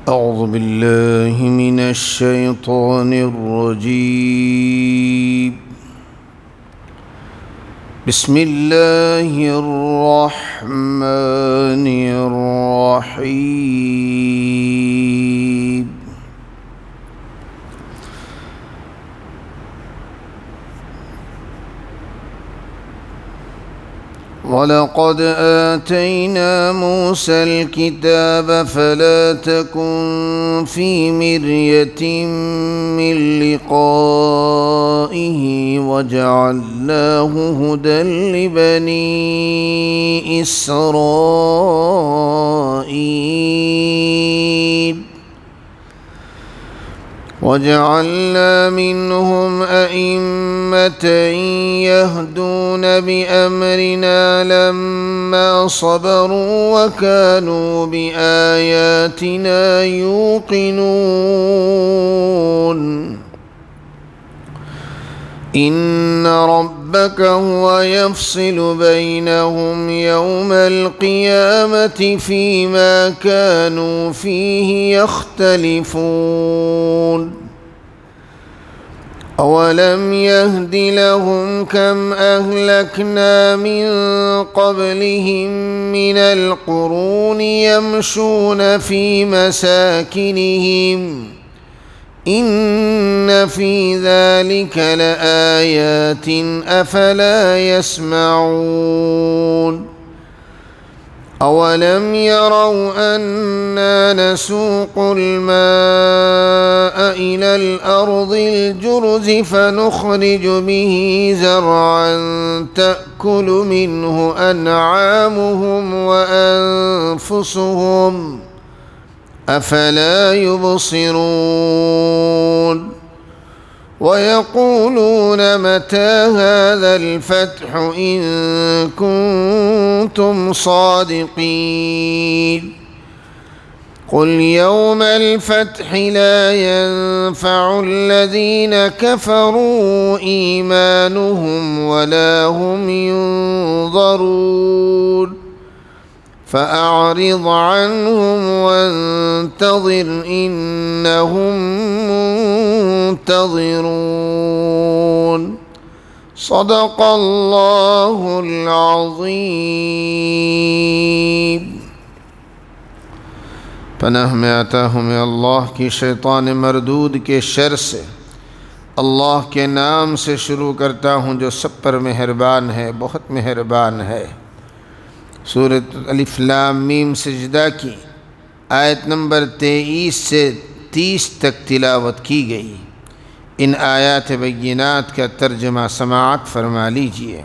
أعوذ بالله من الشيطان الرجيم. بسم الله الرحمن الرحيم. وَلَقَدْ آتَيْنَا مُوسَى الْكِتَابَ فَلَا تَكُنْ فِي مِرْيَةٍ مِّن لِقَائِهِ وَجَعَلْنَاهُ هُدًى لِبَنِي إِسْرَائِيلَ وَجَعَلْنَا مِنْهُمْ أَئِمَّةً يَهْدُونَ بِأَمْرِنَا لَمَّا صَبَرُوا وَكَانُوا بِآيَاتِنَا يُوقِنُونَ. إِنَّ رَبَّكَ هُوَ يَفْصِلُ بَيْنَهُمْ يَوْمَ الْقِيَامَةِ فِيمَا كَانُوا فِيهِ يَخْتَلِفُونَ. أَوَلَمْ يَهْدِ لَهُمْ كَمْ أَهْلَكْنَا مِنْ قَبْلِهِمْ مِنَ الْقُرُونِ يَمْشُونَ فِي مَسَاكِنِهِمْ إِنَّ فِي ذَلِكَ لَآيَاتٍ أَفَلَا يَسْمَعُونَ. أَوَلَمْ يَرَوْا أَنَّا نَسُوقُ الْمَاءَ إِلَى الْأَرْضِ الْجُرُزِ فَنُخْرِجُ بِهِ زَرْعًا تَأْكُلُ مِنْهُ أَنْعَامُهُمْ وَأَنفُسُهُمْ أَفَلَا يُبْصِرُونَ. وَيَقُولُونَ مَتَى هَذَا الْفَتْحُ إِن كُنتُمْ صَادِقِينَ. قُلْ يَوْمَ الْفَتْحِ لَا يَنفَعُ الَّذِينَ كَفَرُوا إِيمَانُهُمْ وَلَا هُمْ يُنظَرُونَ. فَأَعْرِضْ عَنْهُمْ وَانتَظِرْ إِنَّهُمْ منتظرون. صدق اللہ العظیم. پناہ میں آتا ہوں میں اللہ کی شیطان مردود کے شر سے. اللہ کے نام سے شروع کرتا ہوں جو سب پر مہربان ہے، بہت مہربان ہے. سورۃ الف لام میم سجدہ کی آیت نمبر 23 سے 30 تک تلاوت کی گئی. ان آیات بینات کا ترجمہ سماعت فرما لیجئے.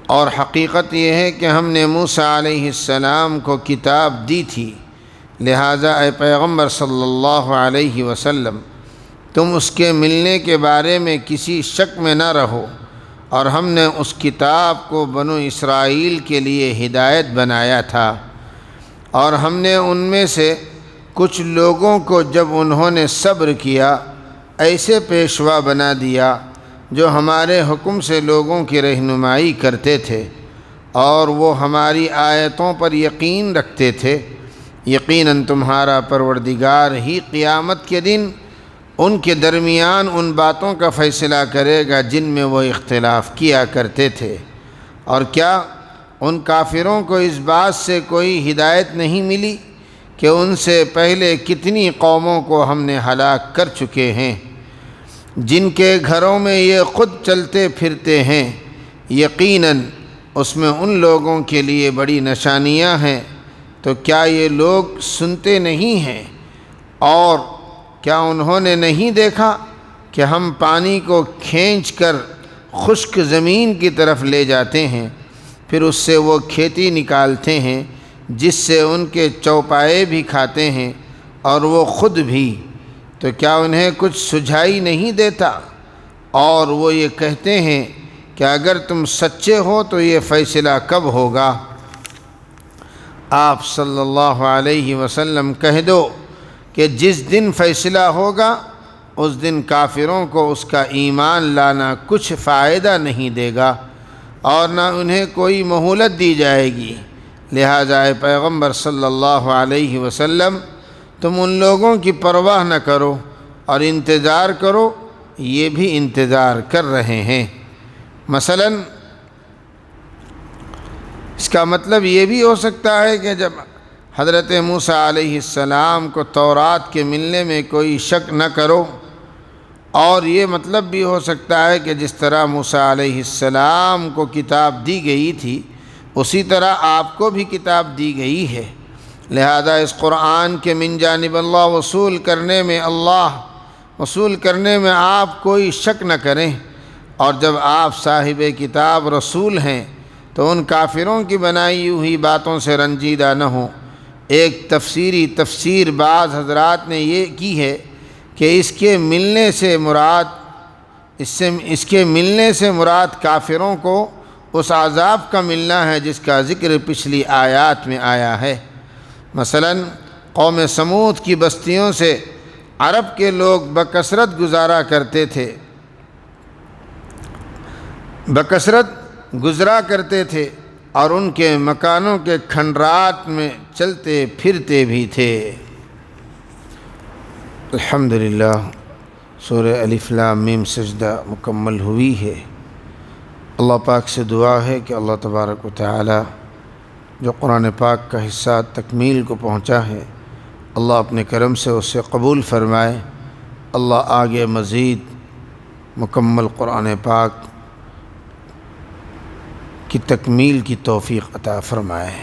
اور حقیقت یہ ہے کہ ہم نے موسیٰ علیہ السلام کو کتاب دی تھی، لہٰذا اے پیغمبر صلی اللہ علیہ وسلم تم اس کے ملنے کے بارے میں کسی شک میں نہ رہو. اور ہم نے اس کتاب کو بنو اسرائیل کے لیے ہدایت بنایا تھا، اور ہم نے ان میں سے کچھ لوگوں کو جب انہوں نے صبر کیا ایسے پیشوا بنا دیا جو ہمارے حکم سے لوگوں کی رہنمائی کرتے تھے اور وہ ہماری آیتوں پر یقین رکھتے تھے. یقیناً تمہارا پروردگار ہی قیامت کے دن ان کے درمیان ان باتوں کا فیصلہ کرے گا جن میں وہ اختلاف کیا کرتے تھے. اور کیا ان کافروں کو اس بات سے کوئی ہدایت نہیں ملی کہ ان سے پہلے کتنی قوموں کو ہم نے ہلاک کر چکے ہیں جن کے گھروں میں یہ خود چلتے پھرتے ہیں. یقیناً اس میں ان لوگوں کے لیے بڑی نشانیاں ہیں. تو کیا یہ لوگ سنتے نہیں ہیں؟ اور کیا انہوں نے نہیں دیکھا کہ ہم پانی کو کھینچ کر خشک زمین کی طرف لے جاتے ہیں، پھر اس سے وہ کھیتی نکالتے ہیں جس سے ان کے چوپائے بھی کھاتے ہیں اور وہ خود بھی. تو کیا انہیں کچھ سجھائی نہیں دیتا؟ اور وہ یہ کہتے ہیں کہ اگر تم سچے ہو تو یہ فیصلہ کب ہوگا؟ آپ صلی اللہ علیہ وسلم کہہ دو کہ جس دن فیصلہ ہوگا اس دن کافروں کو اس کا ایمان لانا کچھ فائدہ نہیں دے گا اور نہ انہیں کوئی مہلت دی جائے گی. لہٰذا اے پیغمبر صلی اللہ علیہ وسلم تم ان لوگوں کی پرواہ نہ کرو اور انتظار کرو، یہ بھی انتظار کر رہے ہیں۔ مثلا اس کا مطلب یہ بھی ہو سکتا ہے کہ جب حضرت موسیٰ علیہ السلام کو تورات کے ملنے میں کوئی شک نہ کرو، اور یہ مطلب بھی ہو سکتا ہے کہ جس طرح موسیٰ علیہ السلام کو کتاب دی گئی تھی اسی طرح آپ کو بھی کتاب دی گئی ہے، لہذا اس قرآن کے من جانب اللہ وصول کرنے میں آپ کوئی شک نہ کریں، اور جب آپ صاحب کتاب رسول ہیں تو ان کافروں کی بنائی ہوئی باتوں سے رنجیدہ نہ ہوں۔ ایک تفسیر بعض حضرات نے یہ کی ہے کہ اس کے ملنے سے مراد کافروں کو اس عذاب کا ملنا ہے جس کا ذکر پچھلی آیات میں آیا ہے۔ مثلا قوم سمود کی بستیوں سے عرب کے لوگ بکثرت گزرا کرتے تھے اور ان کے مکانوں کے کھنڈرات میں چلتے پھرتے بھی تھے۔ الحمدللہ سورہ الف لام میم سجدہ مکمل ہوئی ہے۔ اللہ پاک سے دعا ہے کہ اللہ تبارک و تعالی جو قرآن پاک کا حصہ تکمیل کو پہنچا ہے، اللہ اپنے کرم سے اسے قبول فرمائے۔ اللہ آگے مزید مکمل قرآن پاک کی تکمیل کی توفیق عطا فرمائے۔